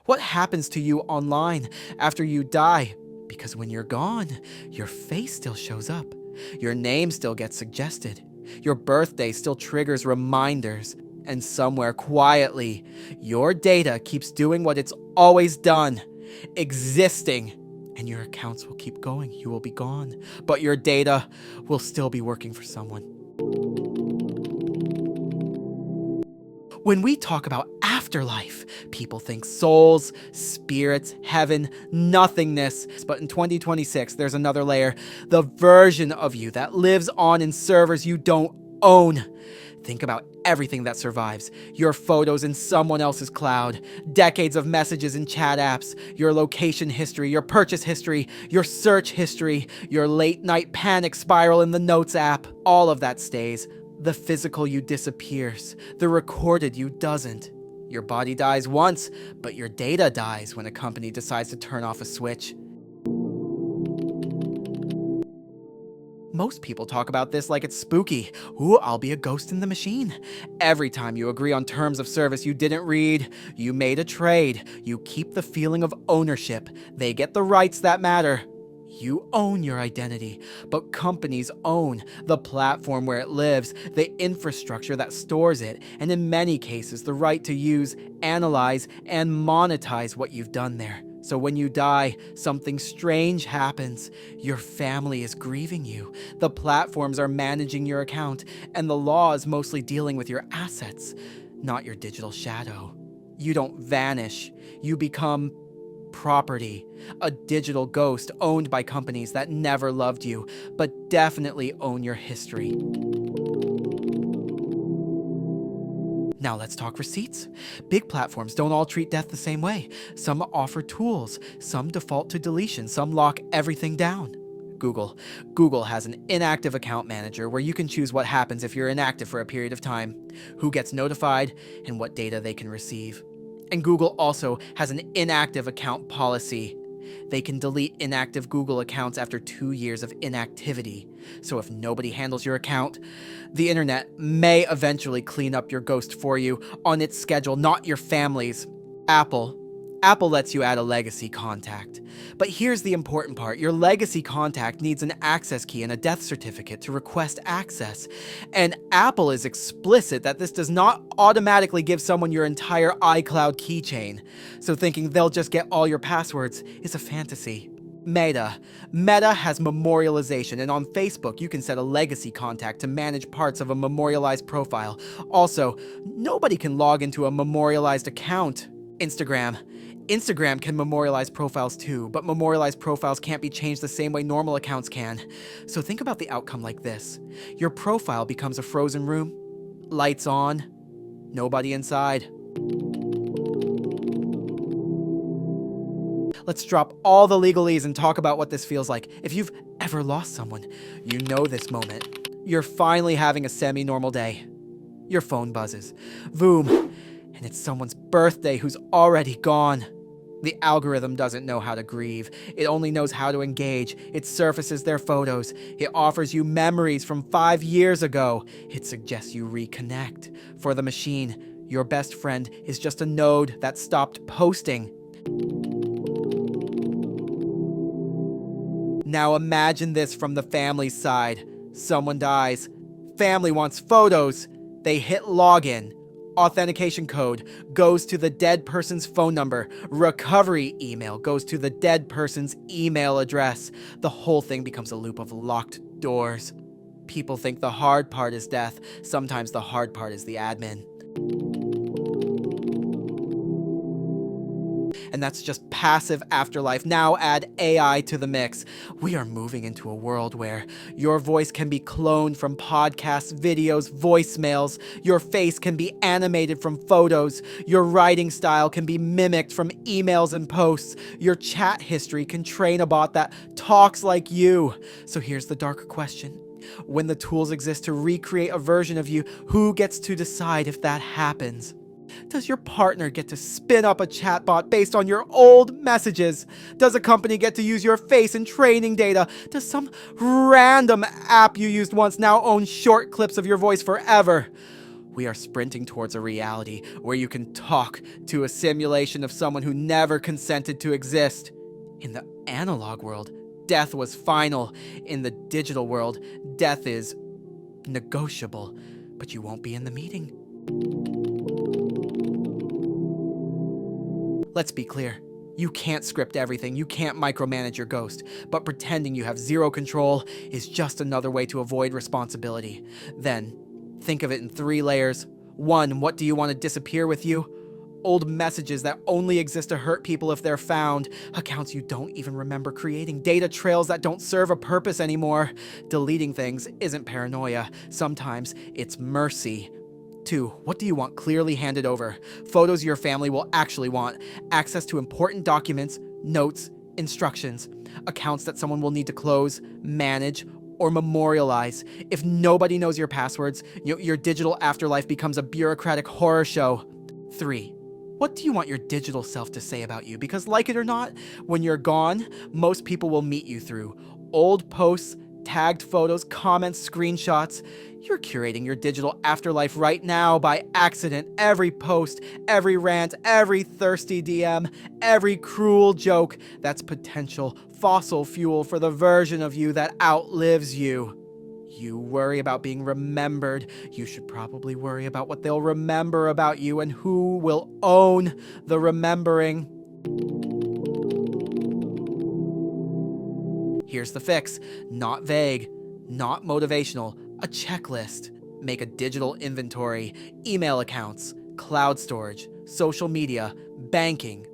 What happens to you online after you die? Because when you're gone, your face still shows up. Your name still gets suggested. Your birthday still triggers reminders. And somewhere quietly, your data keeps doing what it's always done, existing. And your accounts will keep going. You will be gone. But your data will still be working for someone. When we talk about afterlife, people think souls, spirits, heaven, nothingness. But in 2026, there's another layer, the version of you that lives on in servers you don't own. Think about everything that survives. Your photos in someone else's cloud, decades of messages in chat apps, your location history, your purchase history, your search history, your late night panic spiral in the notes app. All of that stays. The physical you disappears. The recorded you doesn't. Your body dies once, but your data dies when a company decides to turn off a switch. Most people talk about this like it's spooky. Ooh, I'll be a ghost in the machine. Every time you agree on terms of service you didn't read, you made a trade, you keep the feeling of ownership. They get the rights that matter. You own your identity, but companies own the platform where it lives, the infrastructure that stores it, and in many cases, the right to use, analyze, and monetize what you've done there. So when you die, something strange happens. Your family is grieving you, the platforms are managing your account, and the law is mostly dealing with your assets, not your digital shadow. You don't vanish, you become property, a digital ghost owned by companies that never loved you, but definitely own your history. Now let's talk receipts. Big platforms don't all treat death the same way. Some offer tools, some default to deletion, some lock everything down. Google has an inactive account manager where you can choose what happens if you're inactive for a period of time, who gets notified, and what data they can receive. And Google also has an inactive account policy. They can delete inactive Google accounts after 2 years of inactivity. So if nobody handles your account, the internet may eventually clean up your ghost for you on its schedule, not your family's. Apple lets you add a legacy contact. But here's the important part. Your legacy contact needs an access key and a death certificate to request access. And Apple is explicit that this does not automatically give someone your entire iCloud keychain. So thinking they'll just get all your passwords is a fantasy. Meta has memorialization, and on Facebook you can set a legacy contact to manage parts of a memorialized profile. Also, nobody can log into a memorialized account. Instagram can memorialize profiles too, but memorialized profiles can't be changed the same way normal accounts can. So think about the outcome like this. Your profile becomes a frozen room, lights on, nobody inside. Let's drop all the legalese and talk about what this feels like. If you've ever lost someone, you know this moment. You're finally having a semi-normal day. Your phone buzzes. Boom. And it's someone's birthday who's already gone. The algorithm doesn't know how to grieve. It only knows how to engage. It surfaces their photos. It offers you memories from 5 years ago. It suggests you reconnect. For the machine, your best friend is just a node that stopped posting. Now imagine this from the family side. Someone dies. Family wants photos. They hit login. Authentication code goes to the dead person's phone number. Recovery email goes to the dead person's email address. The whole thing becomes a loop of locked doors. People think the hard part is death. Sometimes the hard part is the admin. And that's just passive afterlife. Now add AI to the mix. We are moving into a world where your voice can be cloned from podcasts, videos, voicemails. Your face can be animated from photos. Your writing style can be mimicked from emails and posts. Your chat history can train a bot that talks like you. So here's the darker question. When the tools exist to recreate a version of you, who gets to decide if that happens? Does your partner get to spin up a chatbot based on your old messages? Does a company get to use your face and training data? Does some random app you used once now own short clips of your voice forever? We are sprinting towards a reality where you can talk to a simulation of someone who never consented to exist. In the analog world, death was final. In the digital world, death is negotiable, but you won't be in the meeting. Let's be clear. You can't script everything, you can't micromanage your ghost, but pretending you have zero control is just another way to avoid responsibility. Then, think of it in 3 layers. 1, what do you want to disappear with you? Old messages that only exist to hurt people if they're found, accounts you don't even remember creating, data trails that don't serve a purpose anymore. Deleting things isn't paranoia, sometimes it's mercy. 2, what do you want clearly handed over? Photos your family will actually want, access to important documents, notes, instructions, accounts that someone will need to close, manage, or memorialize. If nobody knows your passwords, your digital afterlife becomes a bureaucratic horror show. 3, what do you want your digital self to say about you? Because like it or not, when you're gone, most people will meet you through old posts, tagged photos, comments, screenshots. You're curating your digital afterlife right now by accident. Every post, every rant, every thirsty DM, every cruel joke, that's potential fossil fuel for the version of you that outlives you. You worry about being remembered. You should probably worry about what they'll remember about you and who will own the remembering. Here's the fix. Not vague, not motivational, a checklist. Make a digital inventory, email accounts, cloud storage, social media, banking,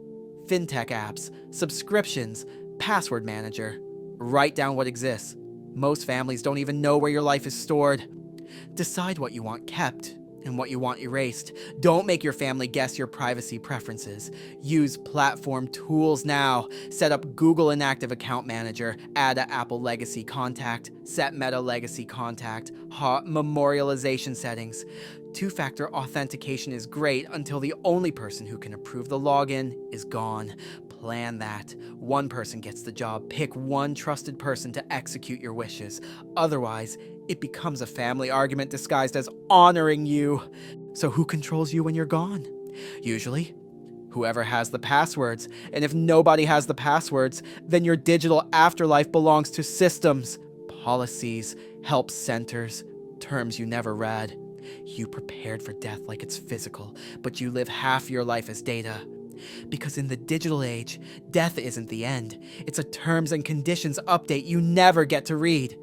fintech apps, subscriptions, password manager. Write down what exists. Most families don't even know where your life is stored. Decide what you want kept and what you want erased. Don't make your family guess your privacy preferences. Use platform tools now. Set up Google Inactive Account Manager, add a Apple Legacy contact, set Meta Legacy contact, hot memorialization settings. 2-factor authentication is great until the only person who can approve the login is gone. Plan that. One person gets the job. Pick one trusted person to execute your wishes. Otherwise, it becomes a family argument disguised as honoring you. So who controls you when you're gone? Usually, whoever has the passwords. And if nobody has the passwords, then your digital afterlife belongs to systems, policies, help centers, terms you never read. You prepared for death like it's physical, but you live half your life as data. Because in the digital age, death isn't the end. It's a terms and conditions update you never get to read.